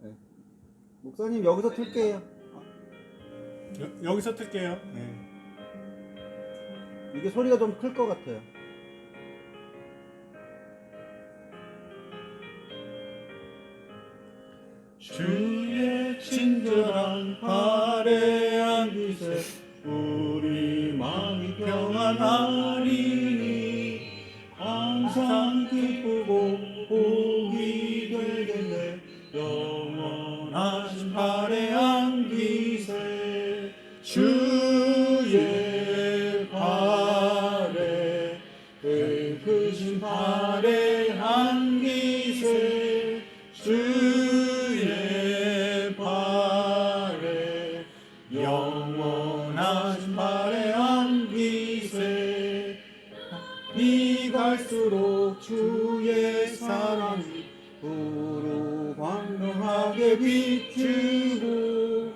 네. 목사님 여기서 틀게요. 여기서 틀게요. 네. 이게 소리가 좀 클 것 같아요. 주의 친절한 발에 기세 우리 마음이 평안하리니 항상 기쁘고 복이 되겠네. 영원하신 발에 안기세 주의 발에 크신 발에 안기세 주의 발에 영원하신 발에 안기세 이 갈수록 주의 사랑이 우루 광명하게 비추고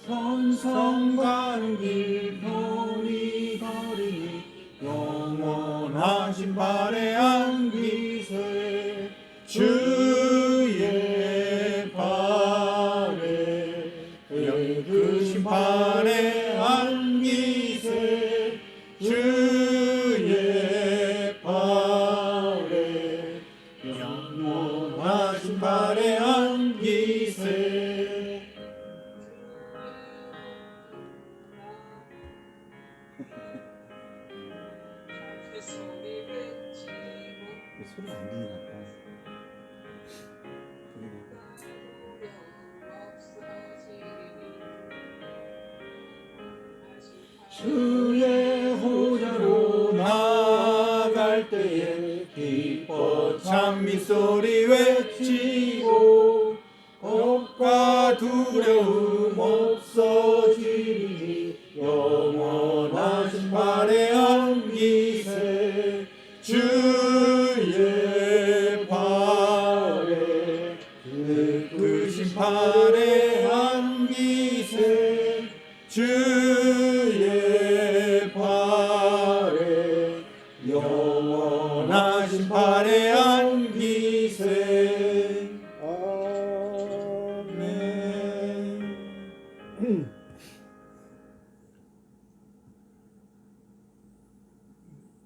천성 가는 길 편히 가리니 영원하신 발에 안기세 주의 발에 크신 발에 안기세 주의 발에 영원하신 발에 안기세. 소리가 안 들리니까. 주의 호자로 나아갈 때에 기뻐 찬미 소리 외치고 겁과 두려움 없어지니 영원하신 발에 안기세 주의 발에 크신 발에 안기세 주의 발에 영원하신 발에 안기세. 아멘.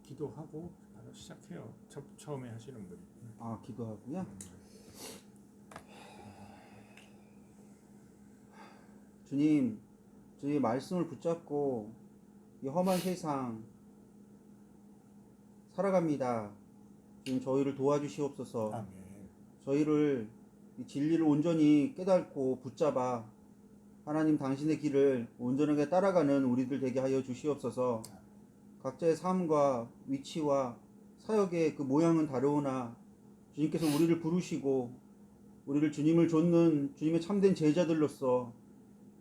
기도하고 바로 시작해요. 처음에 하시는 분이. 아, 기도하고요. 주님, 주의 말씀을 붙잡고 이 험한 세상 살아갑니다. 지금 저희를 도와주시옵소서. 아멘. 저희를 이 진리를 온전히 깨닫고 붙잡아 하나님 당신의 길을 온전하게 따라가는 우리들 되게 하여 주시옵소서. 각자의 삶과 위치와 사역의 그 모양은 다르오나 주님께서 우리를 부르시고 우리를 주님을 좇는 주님의 참된 제자들로서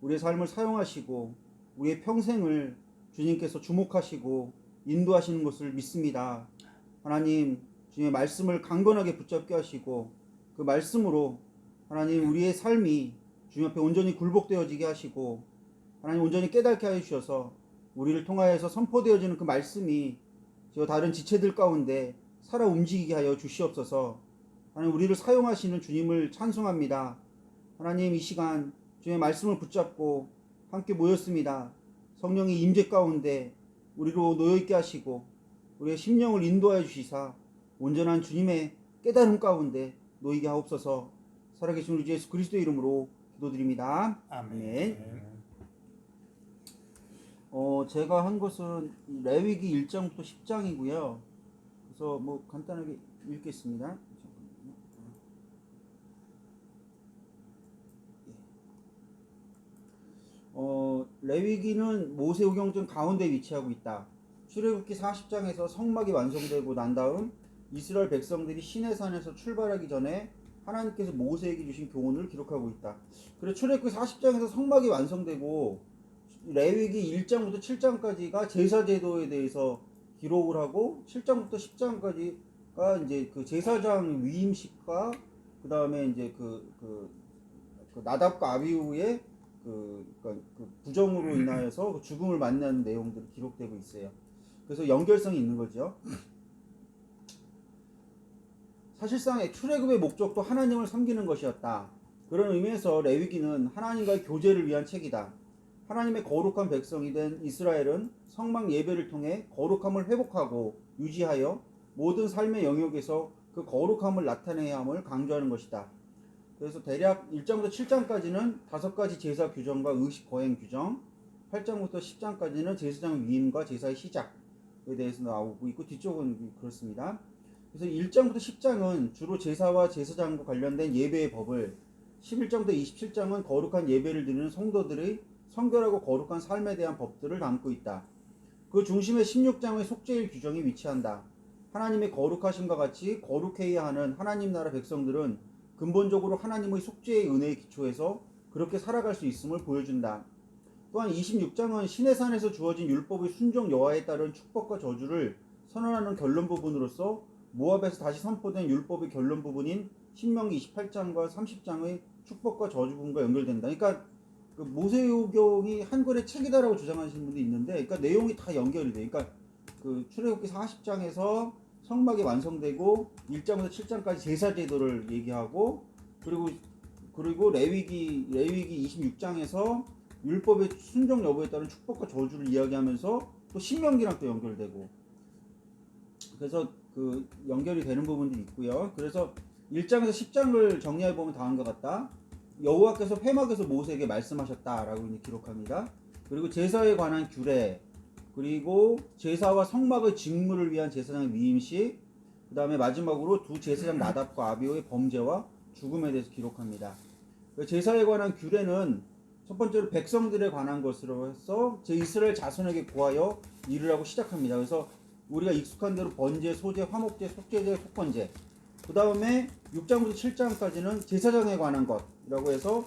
우리의 삶을 사용하시고 우리의 평생을 주님께서 주목하시고 인도하시는 것을 믿습니다. 하나님, 주님의 말씀을 강건하게 붙잡게 하시고 그 말씀으로 하나님 우리의 삶이 주님 앞에 온전히 굴복되어지게 하시고 하나님 온전히 깨닫게 하여 주셔서 우리를 통하여서 선포되어지는 그 말씀이 저 다른 지체들 가운데 살아 움직이게 하여 주시옵소서. 하나님, 우리를 사용하시는 주님을 찬송합니다. 하나님, 이 시간 주님의 말씀을 붙잡고 함께 모였습니다. 성령의 임재 가운데 우리로 놓여있게 하시고 우리의 심령을 인도하여 주시사 온전한 주님의 깨달음 가운데 놓이게 하옵소서. 살아계신 우리 주 예수 그리스도의 이름으로 기도드립니다. 아멘. 제가 한 것은 레위기 1장부터 10장이고요. 그래서 뭐 간단하게 읽겠습니다. 레위기는 모세오경전 가운데 위치하고 있다. 출애굽기 40장에서 성막이 완성되고 난 다음 이스라엘 백성들이 시내산에서 출발하기 전에 하나님께서 모세에게 주신 교훈을 기록하고 있다. 그래서 출애굽기 40장에서 성막이 완성되고 레위기 1장부터 7장까지가 제사 제도에 대해서 기록을 하고 7장부터 10장까지가 이제 그 제사장 위임식과 그 다음에 이제 그 나답과 아비후의 그 부정으로 인하여서 그 죽음을 맞는 내용들이 기록되고 있어요. 그래서 연결성이 있는 거죠. 사실상 출애굽의 목적도 하나님을 섬기는 것이었다. 그런 의미에서 레위기는 하나님과의 교제를 위한 책이다. 하나님의 거룩한 백성이 된 이스라엘은 성막 예배를 통해 거룩함을 회복하고 유지하여 모든 삶의 영역에서 그 거룩함을 나타내야 함을 강조하는 것이다. 그래서 대략 1장부터 7장까지는 5가지 제사 규정과 의식 거행 규정, 8장부터 10장까지는 제사장 위임과 제사의 시작에 대해서 나오고 있고, 뒤쪽은 그렇습니다. 그래서 1장부터 10장은 주로 제사와 제사장과 관련된 예배의 법을, 11장부터 27장은 거룩한 예배를 드리는 성도들의 성결하고 거룩한 삶에 대한 법들을 담고 있다. 그 중심에 16장의 속죄일 규정이 위치한다. 하나님의 거룩하심과 같이 거룩해야 하는 하나님 나라 백성들은 근본적으로 하나님의 속죄의 은혜에 기초해서 그렇게 살아갈 수 있음을 보여준다. 또한 26장은 시내산에서 주어진 율법의 순종 여하에 따른 축복과 저주를 선언하는 결론 부분으로서 모압에서 다시 선포된 율법의 결론 부분인 신명기 28장과 30장의 축복과 저주 부분과 연결된다. 그러니까 그 모세오경이 한글의 책이다라고 주장하시는 분도 있는데, 그러니까 내용이 다 연결이 돼. 그러니까 그 출애굽기 40장에서 성막이 완성되고 1장부터 7장까지 제사 제도를 얘기하고, 그리고 레위기 26장에서 율법의 순종 여부에 따른 축복과 저주를 이야기하면서 또 신명기랑 또 연결되고, 그래서 그 연결이 되는 부분들이 있고요. 그래서 1장에서 10장을 정리해 보면 다음과 같다. 여호와께서 회막에서 모세에게 말씀하셨다라고 기록합니다. 그리고 제사에 관한 규례, 그리고 제사와 성막의 직무를 위한 제사장의 위임식, 그 다음에 마지막으로 두 제사장 나답과 아비후의 범죄와 죽음에 대해서 기록합니다. 제사에 관한 규례는 첫 번째로 백성들에 관한 것으로 해서 제 이스라엘 자손에게 구하여 이르라고 시작합니다. 그래서 우리가 익숙한 대로 번제, 소제, 화목제, 속죄제, 속건제, 그 다음에 6장부터 7장까지는 제사장에 관한 것이라고 해서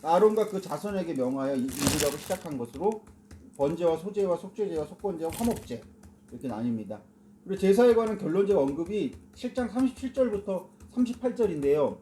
아론과 그 자손에게 명하여 이르라고 시작한 것으로 번제와 소제와 속죄제와 속건제와 화목제 이렇게 나뉩니다. 그리고 제사에 관한 결론적 언급이 7장 37절부터 38절인데요.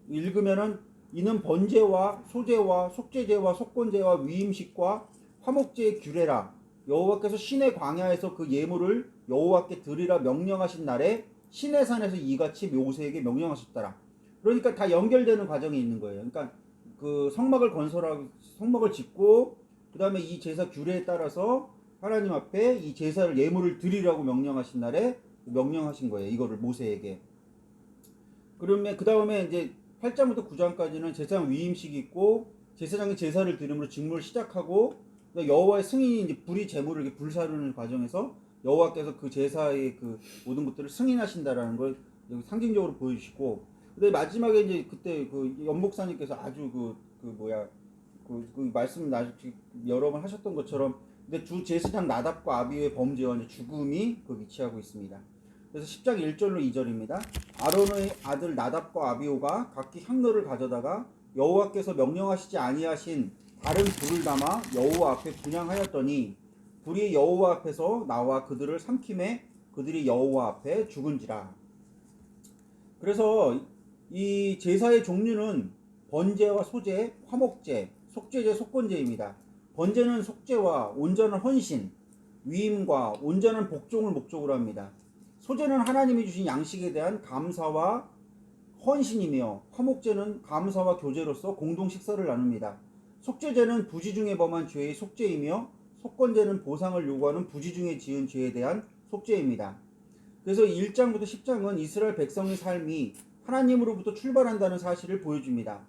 읽으면은 이는 번제와 소제와 속죄제와 속건제와 위임식과 화목제의 규례라. 여호와께서 시내 광야에서 그 예물을 여호와께 드리라 명령하신 날에 시내산에서 이같이 모세에게 명령하셨더라. 그러니까 다 연결되는 과정이 있는 거예요. 그러니까 그 성막을 짓고 그 다음에 이 제사 규례에 따라서 하나님 앞에 이 제사를 예물을 드리라고 명령하신 날에 명령하신 거예요. 이거를 모세에게. 그러면 그 다음에 이제 8장부터 9장까지는 제사장 위임식이 있고, 제사장이 제사를 드림으로 직무를 시작하고, 여호와의 승인이 이제 불이 제물을 이렇게 불사르는 과정에서 여호와께서 그 제사의 그 모든 것들을 승인하신다라는 걸 상징적으로 보여주시고, 근데 마지막에 이제 그때 그 연목사님께서 아주 그 말씀 여러 번 하셨던 것처럼, 근데 주 제사장 나답과 아비의 범죄와 죽음이 그 위치하고 있습니다. 그래서 10장 1절로 2절입니다. 아론의 아들 나답과 아비오가 각기 향로를 가져다가 여호와께서 명령하시지 아니하신 다른 불을 담아 여호와 앞에 분향하였더니 불이 여호와 앞에서 나와 그들을 삼킴에 그들이 여호와 앞에 죽은지라. 그래서 이 제사의 종류는 번제와 소제, 화목제, 속죄제, 속건제입니다. 번제는 속죄와 온전한 헌신, 위임과 온전한 복종을 목적으로 합니다. 소제는 하나님이 주신 양식에 대한 감사와 헌신이며, 화목제는 감사와 교제로서 공동 식사를 나눕니다. 속죄제는 부지 중에 범한 죄의 속죄이며, 속건제는 보상을 요구하는 부지 중에 지은 죄에 대한 속죄입니다. 그래서 1장부터 10장은 이스라엘 백성의 삶이 하나님으로부터 출발한다는 사실을 보여줍니다.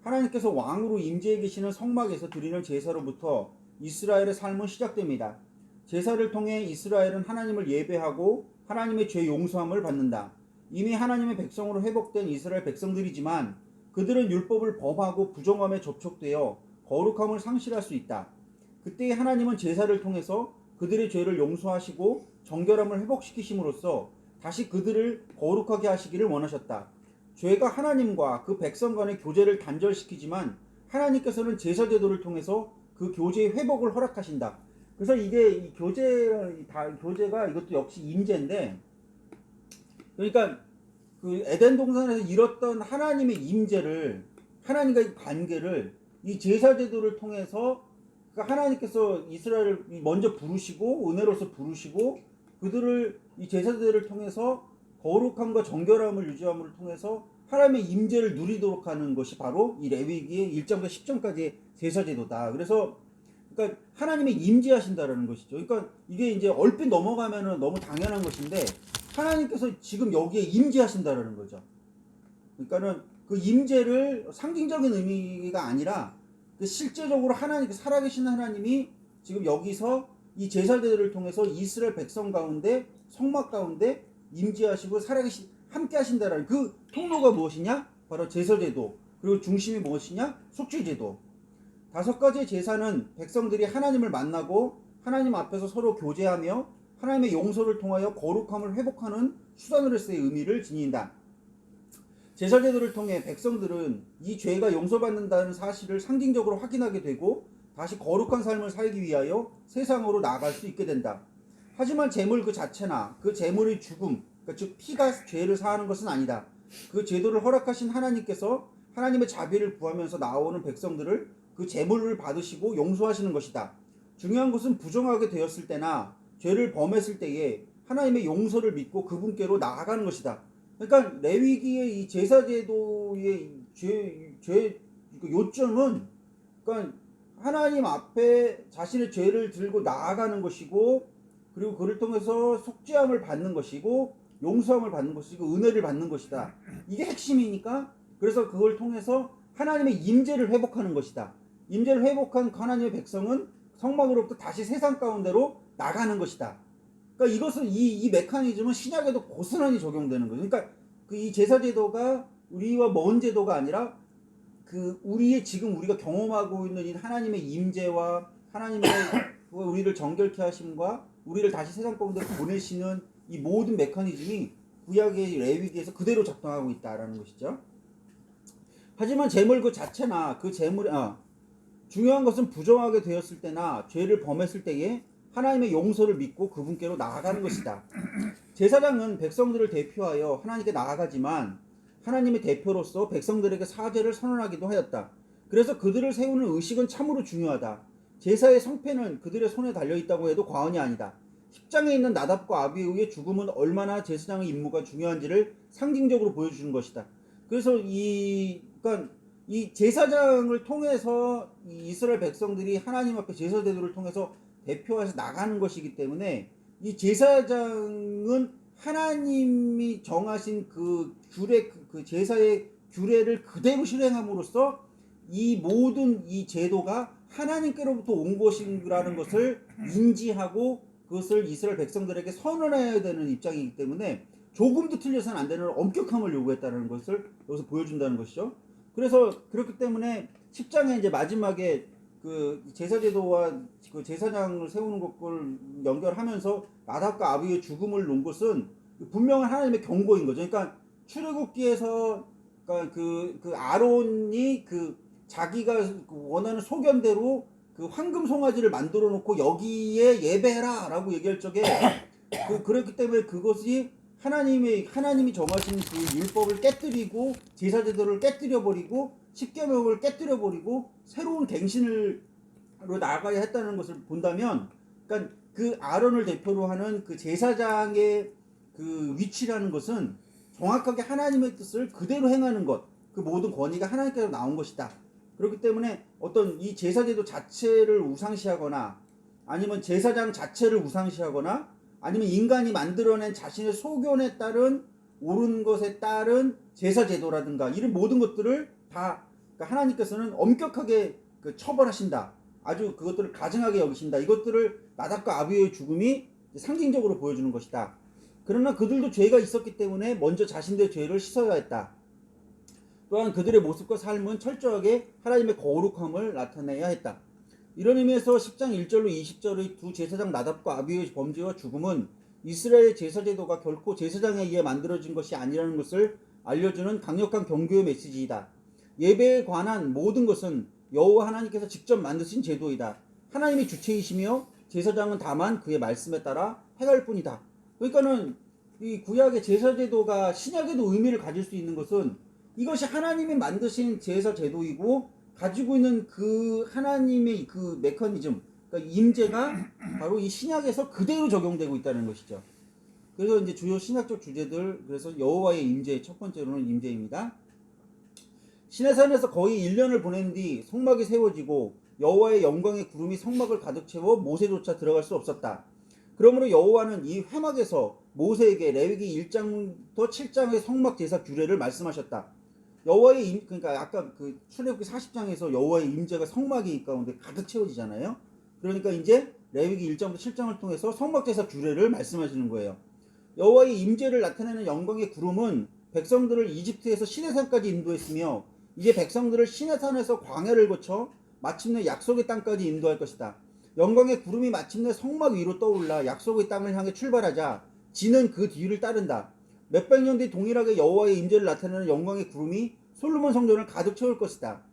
하나님께서 왕으로 임재해 계시는 성막에서 드리는 제사로부터 이스라엘의 삶은 시작됩니다. 제사를 통해 이스라엘은 하나님을 예배하고 하나님의 죄 용서함을 받는다. 이미 하나님의 백성으로 회복된 이스라엘 백성들이지만 그들은 율법을 범하고 부정함에 접촉되어 거룩함을 상실할 수 있다. 그때 하나님은 제사를 통해서 그들의 죄를 용서하시고 정결함을 회복시키심으로써 다시 그들을 거룩하게 하시기를 원하셨다. 죄가 하나님과 그 백성 간의 교제를 단절시키지만 하나님께서는 제사 제도를 통해서 그 교제의 회복을 허락하신다. 그래서 이게 이 교제가 이것도 역시 임재인데, 그러니까 그 에덴 동산에서 이뤘던 하나님의 임재를, 하나님과의 관계를 이 제사 제도를 통해서 하나님께서 이스라엘을 먼저 부르시고 은혜로서 부르시고 그들을 이 제사 제도를 통해서 거룩함과 정결함을 유지함을 통해서 하나님의 임재를 누리도록 하는 것이 바로 이 레위기의 1장부터 10장까지의 제사제도다. 그래서 그러니까 하나님의 임재하신다라는 것이죠. 그러니까 이게 이제 얼핏 넘어가면은 너무 당연한 것인데 하나님께서 지금 여기에 임재하신다라는 거죠. 그러니까는 그 임재를 상징적인 의미가 아니라 그 실제적으로 하나님, 살아계신 하나님이 지금 여기서 이 제사제도를 통해서 이스라엘 백성 가운데, 성막 가운데 임재하시고 살아계신, 함께 하신다라는 그 통로가 무엇이냐? 바로 제사제도. 그리고 중심이 무엇이냐? 속죄제도. 5가지의 제사는 백성들이 하나님을 만나고 하나님 앞에서 서로 교제하며 하나님의 용서를 통하여 거룩함을 회복하는 수단으로서의 의미를 지닌다. 제사제도를 통해 백성들은 이 죄가 용서받는다는 사실을 상징적으로 확인하게 되고 다시 거룩한 삶을 살기 위하여 세상으로 나아갈 수 있게 된다. 하지만 제물 그 자체나 그 제물의 죽음, 그러니까 즉 피가 죄를 사하는 것은 아니다. 그 제도를 허락하신 하나님께서 하나님의 자비를 구하면서 나오는 백성들을 그 제물을 받으시고 용서하시는 것이다. 중요한 것은 부정하게 되었을 때나 죄를 범했을 때에 하나님의 용서를 믿고 그분께로 나아가는 것이다. 그러니까 레위기의 이 제사제도의 요점은 그러니까 하나님 앞에 자신의 죄를 들고 나아가는 것이고 그리고 그를 통해서 속죄함을 받는 것이고 용서함을 받는 것이고 은혜를 받는 것이다. 이게 핵심이니까 그래서 그걸 통해서 하나님의 임재를 회복하는 것이다. 임재를 회복한 하나님의 백성은 성막으로부터 다시 세상 가운데로 나가는 것이다. 그러니까 이것은 이 메커니즘은 신약에도 고스란히 적용되는 거예요. 그러니까 그 이 제사제도가 우리와 먼 제도가 아니라 그 우리의 지금 우리가 경험하고 있는 이 하나님의 임재와 하나님의 우리를 정결케 하심과 우리를 다시 세상 가운데 보내시는 이 모든 메커니즘이 구약의 레위기에서 그대로 작동하고 있다라는 것이죠. 하지만 제물 그 자체나 그 제물이 중요한 것은 부정하게 되었을 때나 죄를 범했을 때에 하나님의 용서를 믿고 그분께로 나아가는 것이다. 제사장은 백성들을 대표하여 하나님께 나아가지만 하나님의 대표로서 백성들에게 사죄를 선언하기도 하였다. 그래서 그들을 세우는 의식은 참으로 중요하다. 제사의 성패는 그들의 손에 달려있다고 해도 과언이 아니다. 10장에 있는 나답과 아비후의 죽음은 얼마나 제사장의 임무가 중요한지를 상징적으로 보여주는 것이다. 그래서 그러니까 이 제사장을 통해서 이 이스라엘 백성들이 하나님 앞에 제사제도를 통해서 대표해서 나가는 것이기 때문에 이 제사장은 하나님이 정하신 그 규례, 그 제사의 규례를 그대로 실행함으로써 이 모든 이 제도가 하나님께로부터 온 것이라는 것을 인지하고 그것을 이스라엘 백성들에게 선언해야 되는 입장이기 때문에 조금도 틀려서는 안 되는 엄격함을 요구했다는 것을 여기서 보여준다는 것이죠. 그래서 그렇기 때문에 10장에 이제 마지막에 그 제사제도와 그 제사장을 세우는 것을 연결하면서 나답과 아비의 죽음을 놓은 것은 분명한 하나님의 경고인 거죠. 그러니까 출애굽기에서 그러니까 그 아론이 그 자기가 원하는 소견대로 그 황금 송아지를 만들어 놓고 여기에 예배해라라고 얘기할 적에 그렇기 때문에 그것이 하나님이 정하신 그 율법을 깨뜨리고 제사제도를 깨뜨려 버리고 십계명을 깨뜨려 버리고 새로운 갱신으로 나아가야 했다는 것을 본다면, 그러니까 그 아론을 대표로 하는 그 제사장의 그 위치라는 것은 정확하게 하나님의 뜻을 그대로 행하는 것, 그 모든 권위가 하나님께서 나온 것이다. 그렇기 때문에 어떤 이 제사제도 자체를 우상시하거나 아니면 제사장 자체를 우상시하거나 아니면 인간이 만들어낸 자신의 소견에 따른 옳은 것에 따른 제사제도라든가 이런 모든 것들을 다 그러니까 하나님께서는 엄격하게 처벌하신다. 아주 그것들을 가증하게 여기신다. 이것들을 나답과 아비후의 죽음이 상징적으로 보여주는 것이다. 그러나 그들도 죄가 있었기 때문에 먼저 자신들의 죄를 씻어야 했다. 또한 그들의 모습과 삶은 철저하게 하나님의 거룩함을 나타내야 했다. 이런 의미에서 10장 1절로 20절의 두 제사장 나답과 아비후의 범죄와 죽음은 이스라엘의 제사제도가 결코 제사장에 의해 만들어진 것이 아니라는 것을 알려주는 강력한 경고의 메시지이다. 예배에 관한 모든 것은 여호와 하나님께서 직접 만드신 제도이다. 하나님이 주체이시며 제사장은 다만 그의 말씀에 따라 행할 뿐이다. 그러니까는 이 구약의 제사제도가 신약에도 의미를 가질 수 있는 것은 이것이 하나님이 만드신 제사제도이고 가지고 있는 그 하나님의 그 메커니즘, 그러니까 임재가 바로 이 신약에서 그대로 적용되고 있다는 것이죠. 그래서 이제 주요 신학적 주제들, 그래서 여호와의 임재, 첫 번째로는 임재입니다. 시내산에서 거의 1년을 보낸 뒤 성막이 세워지고 여호와의 영광의 구름이 성막을 가득 채워 모세조차 들어갈 수 없었다. 그러므로 여호와는 이 회막에서 모세에게 레위기 1장부터 7장의 성막 제사 규례를 말씀하셨다. 여호와의 그러니까 아까 그 출애굽기 40장에서 여호와의 임재가 성막이 가운데 가득 채워지잖아요. 그러니까 이제 레위기 1장부터 7장을 통해서 성막 제사 규례를 말씀하시는 거예요. 여호와의 임재를 나타내는 영광의 구름은 백성들을 이집트에서 시내산까지 인도했으며 이제 백성들을 시내산에서 광야를 거쳐 마침내 약속의 땅까지 인도할 것이다. 영광의 구름이 마침내 성막 위로 떠올라 약속의 땅을 향해 출발하자 지는 그 뒤를 따른다. 몇백 년 뒤 동일하게 여호와의 임재를 나타내는 영광의 구름이 솔로몬 성전을 가득 채울 것이다.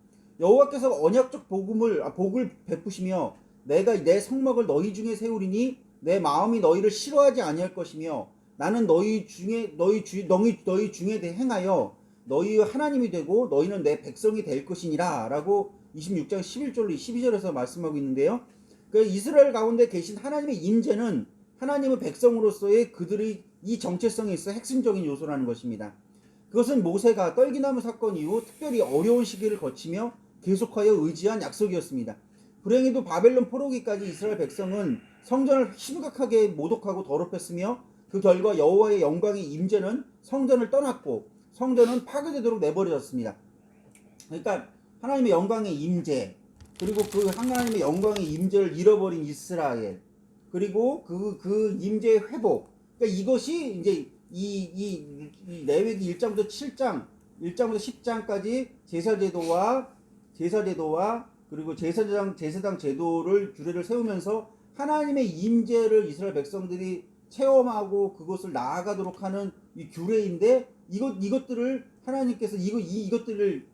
여호와께서 언약적 복을 베푸시며 내가 내 성막을 너희 중에 세우리니 내 마음이 너희를 싫어하지 아니할 것이며 나는 너희 중에 행하여 너희의 하나님이 되고 너희는 내 백성이 될 것이니라 라고 26장 11절로 12절에서 말씀하고 있는데요. 그 이스라엘 가운데 계신 하나님의 임재는 하나님의 백성으로서의 그들의 이 정체성에 있어 핵심적인 요소라는 것입니다. 그것은 모세가 떨기나무 사건 이후 특별히 어려운 시기를 거치며 계속하여 의지한 약속이었습니다. 불행히도 바벨론 포로기까지 이스라엘 백성은 성전을 심각하게 모독하고 더럽혔으며 그 결과 여호와의 영광의 임재는 성전을 떠났고 성전은 파괴되도록 내버려졌습니다. 그러니까 하나님의 영광의 임재, 그리고 그 하나님의 영광의 임재를 잃어버린 이스라엘, 그리고 그 임재의 회복. 그러니까 이것이 이제 이 레위기 1장부터 7장, 1장부터 10장까지 제사제도와 그리고 제사장 제도를 규례를 세우면서 하나님의 임재를 이스라엘 백성들이 체험하고 그것을 나아가도록 하는 이 규례인데 이것들을 하나님께서 이것들을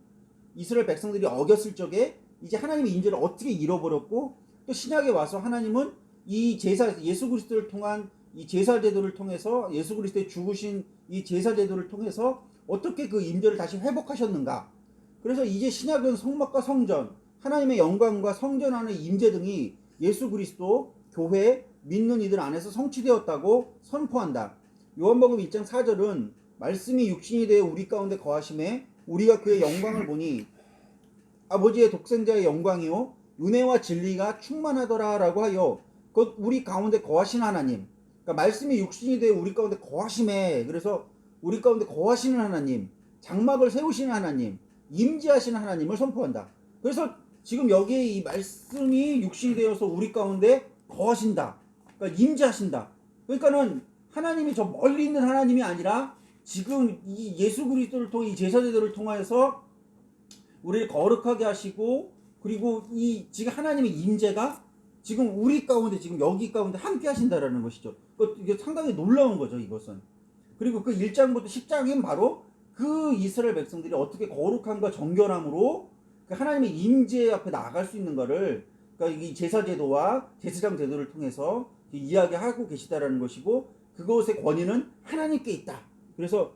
이스라엘 백성들이 어겼을 적에 이제 하나님의 임재를 어떻게 잃어버렸고 또 신약에 와서 하나님은 이 예수 그리스도를 통한 이 제사 제도를 통해서 예수 그리스도의 죽으신 이 제사 제도를 통해서 어떻게 그 임재를 다시 회복하셨는가. 그래서 이제 신약은 성막과 성전, 하나님의 영광과 성전 안의 임재 등이 예수 그리스도, 교회, 믿는 이들 안에서 성취되었다고 선포한다. 요한복음 1장 4절은 말씀이 육신이 되어 우리 가운데 거하심에 우리가 그의 영광을 보니 아버지의 독생자의 영광이요 은혜와 진리가 충만하더라 라고 하여 곧 우리 가운데 거하신 하나님, 그러니까 말씀이 육신이 되어 우리 가운데 거하심에, 그래서 우리 가운데 거하시는 하나님, 장막을 세우시는 하나님, 임재하시는 하나님을 선포한다. 그래서 지금 여기에 이 말씀이 육신이 되어서 우리 가운데 거하신다, 그러니까 임재하신다. 그러니까는 하나님이 저 멀리 있는 하나님이 아니라 지금 이 예수 그리스도를 통해 이 제사제도를 통하여서 우리를 거룩하게 하시고, 그리고 이 지금 하나님의 임재가 지금 우리 가운데, 지금 여기 가운데 함께 하신다라는 것이죠. 이게 상당히 놀라운 거죠, 이것은. 그리고 그 1장부터 10장은 바로 그 이스라엘 백성들이 어떻게 거룩함과 정결함으로 그 하나님의 임재 앞에 나아갈 수 있는 거를, 그러니까 이 제사제도와 제사장 제도를 통해서 이야기하고 계시다라는 것이고, 그것의 권위는 하나님께 있다. 그래서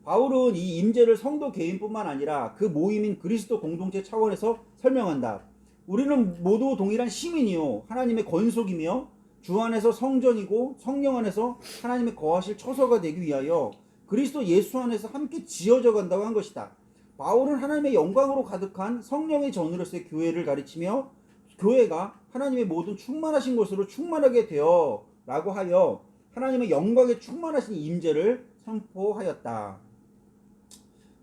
바울은 이 임재를 성도 개인뿐만 아니라 그 모임인 그리스도 공동체 차원에서 설명한다. 우리는 모두 동일한 시민이요 하나님의 권속이며 주 안에서 성전이고 성령 안에서 하나님의 거하실 처소가 되기 위하여 그리스도 예수 안에서 함께 지어져 간다고 한 것이다. 바울은 하나님의 영광으로 가득한 성령의 전으로서의 교회를 가르치며 교회가 하나님의 모든 충만하신 것으로 충만하게 되어 라고 하여 하나님의 영광에 충만하신 임재를 선포하였다.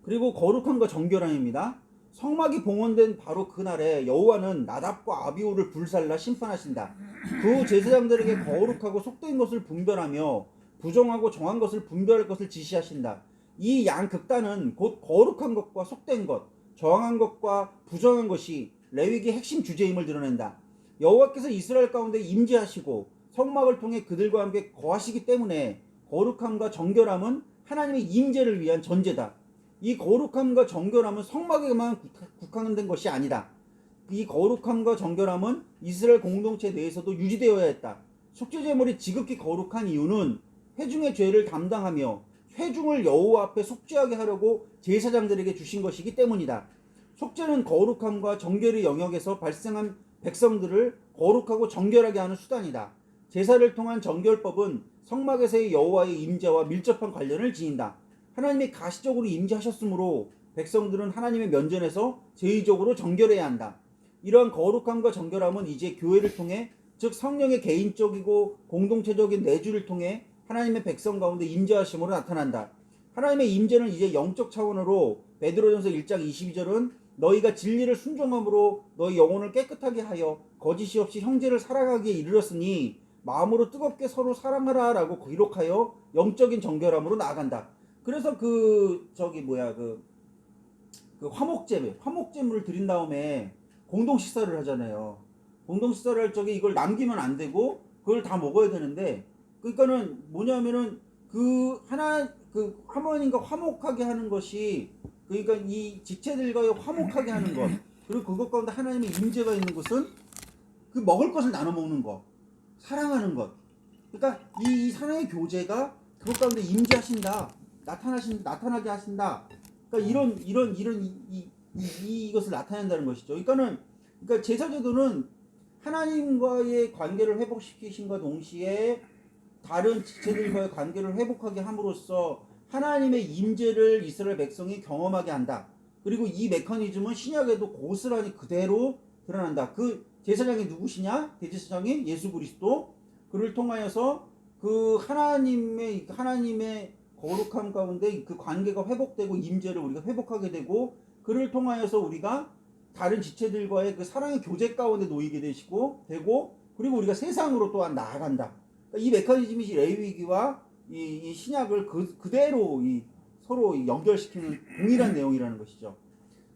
그리고 거룩함과 정결함입니다. 성막이 봉헌된 바로 그날에 여호와는 나답과 아비후를 불살라 심판하신다. 그 제사장들에게 거룩하고 속된 것을 분별하며 부정하고 정한 것을 분별할 것을 지시하신다. 이 양극단은 곧 거룩한 것과 속된 것, 정한 것과 부정한 것이 레위기의 핵심 주제임을 드러낸다. 여호와께서 이스라엘 가운데 임재하시고 성막을 통해 그들과 함께 거하시기 때문에 거룩함과 정결함은 하나님의 임재를 위한 전제다. 이 거룩함과 정결함은 성막에만 국한된 것이 아니다. 이 거룩함과 정결함은 이스라엘 공동체 내에서도 유지되어야 했다. 속죄제물이 지극히 거룩한 이유는 회중의 죄를 담당하며 회중을 여호와 앞에 속죄하게 하려고 제사장들에게 주신 것이기 때문이다. 속죄는 거룩함과 정결의 영역에서 발생한 백성들을 거룩하고 정결하게 하는 수단이다. 제사를 통한 정결법은 성막에서의 여호와의 임재와 밀접한 관련을 지닌다. 하나님이 가시적으로 임재하셨으므로 백성들은 하나님의 면전에서 제의적으로 정결해야 한다. 이러한 거룩함과 정결함은 이제 교회를 통해, 즉 성령의 개인적이고 공동체적인 내주를 통해 하나님의 백성 가운데 임재하심으로 나타난다. 하나님의 임재는 이제 영적 차원으로 베드로전서 1장 22절은 너희가 진리를 순종함으로 너희 영혼을 깨끗하게 하여 거짓이 없이 형제를 사랑하기에 이르렀으니 마음으로 뜨겁게 서로 사랑하라 라고 기록하여 영적인 정결함으로 나아간다. 그래서 그 화목제물을 드린 다음에 공동 식사를 하잖아요. 공동 식사를 할 적에 이걸 남기면 안 되고 그걸 다 먹어야 되는데, 그러니까는 뭐냐면은 그 하나님과 화목하게 하는 것이, 그러니까 이 지체들과의 화목하게 하는 것, 그리고 그것 가운데 하나님의 임재가 있는 것은 그 먹을 것을 나눠 먹는 것, 사랑하는 것. 그러니까 이 사랑의 교제가 그것 가운데 임재하신다, 나타나게 하신다. 그러니까 이것을 나타낸다는 것이죠. 그러니까 제사제도는 하나님과의 관계를 회복시키신과 동시에 다른 지체들과의 관계를 회복하게 함으로써 하나님의 임재를 이스라엘 백성이 경험하게 한다. 그리고 이 메커니즘은 신약에도 고스란히 그대로 드러난다. 그 제사장이 누구시냐? 대제사장이 예수 그리스도. 그를 통하여서 그 하나님의 거룩함 가운데 그 관계가 회복되고 임재를 우리가 회복하게 되고, 그를 통하여서 우리가 다른 지체들과의 그 사랑의 교제 가운데 놓이게 되고, 그리고 우리가 세상으로 또한 나아간다. 그러니까 이 메커니즘이 레위기와 이 신약을 그대로 서로 연결시키는 동일한 내용이라는 것이죠.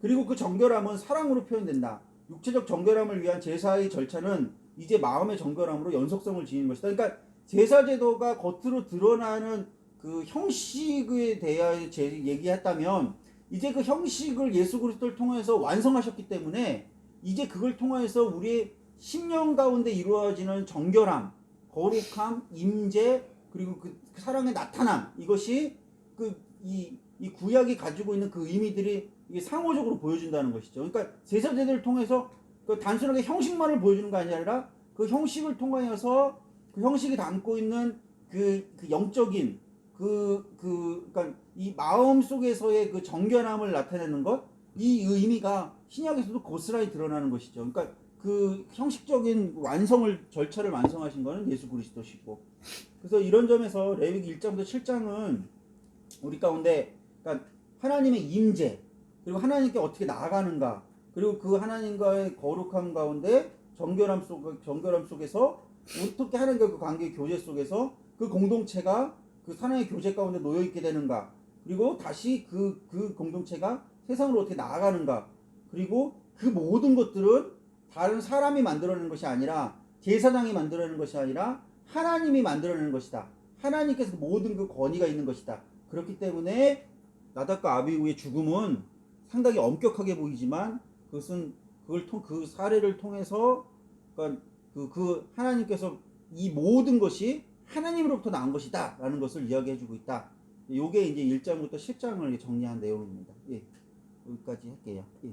그리고 그 정결함은 사랑으로 표현된다. 육체적 정결함을 위한 제사의 절차는 이제 마음의 정결함으로 연속성을 지니는 것이다. 그러니까 제사제도가 겉으로 드러나는 그 형식에 대하여 얘기했다면, 이제 그 형식을 예수 그리스도를 통해서 완성하셨기 때문에 이제 그걸 통해서 우리의 심령 가운데 이루어지는 정결함, 거룩함, 임재, 그리고 그 사랑의 나타남, 이것이 이 구약이 가지고 있는 그 의미들이 이게 상호적으로 보여준다는 것이죠. 그러니까 제사제도를 통해서 그 단순하게 형식만을 보여주는 게 아니라 그 형식을 통하여서 그 형식이 담고 있는 그 영적인 그러니까 이 마음 속에서의 그 정결함을 나타내는 것, 이 의미가 신약에서도 고스란히 드러나는 것이죠. 그러니까 그 형식적인 절차를 완성하신 것은 예수 그리스도시고, 그래서 이런 점에서 레위기 1장부터 7장은 우리 가운데 그러니까 하나님의 임재, 그리고 하나님께 어떻게 나아가는가, 그리고 그 하나님과의 거룩함 가운데 정결함 속에서 어떻게 하나님과 그 관계 교제 속에서 그 공동체가 그 사랑의 교제 가운데 놓여 있게 되는가, 그리고 다시 그 공동체가 세상으로 어떻게 나아가는가, 그리고 그 모든 것들은 다른 사람이 만들어내는 것이 아니라, 제사장이 만들어내는 것이 아니라 하나님이 만들어내는 것이다. 하나님께서 모든 그 권위가 있는 것이다. 그렇기 때문에 나답과 아비후의 죽음은 상당히 엄격하게 보이지만 그것은 그 사례를 통해서 그러니까 그 하나님께서 이 모든 것이 하나님으로부터 나온 것이다 라는 것을 이야기해주고 있다. 이게 이제 1장부터 10장을 정리한 내용입니다. 예, 여기까지 할게요. 예.